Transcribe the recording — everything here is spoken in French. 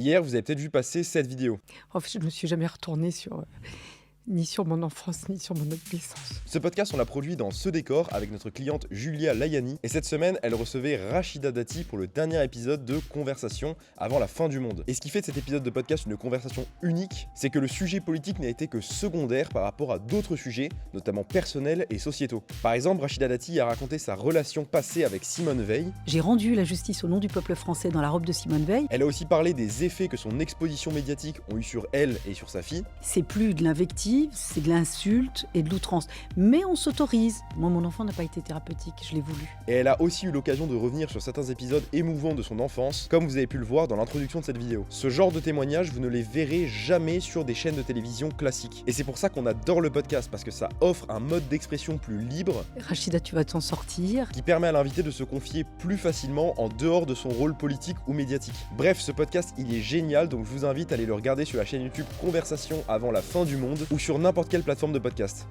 Hier, vous avez peut-être vu passer cette vidéo. En fait, je ne me suis jamais retournée ni sur mon enfance, ni sur mon adolescence. Ce podcast, on l'a produit dans ce décor avec notre cliente Julia Layani. Et cette semaine, elle recevait Rachida Dati pour le dernier épisode de Conversation avant la fin du monde. Et ce qui fait de cet épisode de podcast une conversation unique, c'est que le sujet politique n'a été que secondaire par rapport à d'autres sujets, notamment personnels et sociétaux. Par exemple, Rachida Dati a raconté sa relation passée avec Simone Veil. J'ai rendu la justice au nom du peuple français dans la robe de Simone Veil. Elle a aussi parlé des effets que son exposition médiatique ont eu sur elle et sur sa fille. C'est plus de l'invective, c'est de l'insulte et de l'outrance. Mais on s'autorise. Moi, mon enfant n'a pas été thérapeutique, je l'ai voulu. Et elle a aussi eu l'occasion de revenir sur certains épisodes émouvants de son enfance, comme vous avez pu le voir dans l'introduction de cette vidéo. Ce genre de témoignages, vous ne les verrez jamais sur des chaînes de télévision classiques. Et c'est pour ça qu'on adore le podcast, parce que ça offre un mode d'expression plus libre, Rachida, tu vas t'en sortir. qui permet à l'invité de se confier plus facilement en dehors de son rôle politique ou médiatique. Bref, ce podcast, il est génial, donc je vous invite à aller le regarder sur la chaîne YouTube Conversation avant la fin du monde, ou sur n'importe quelle plateforme de podcast.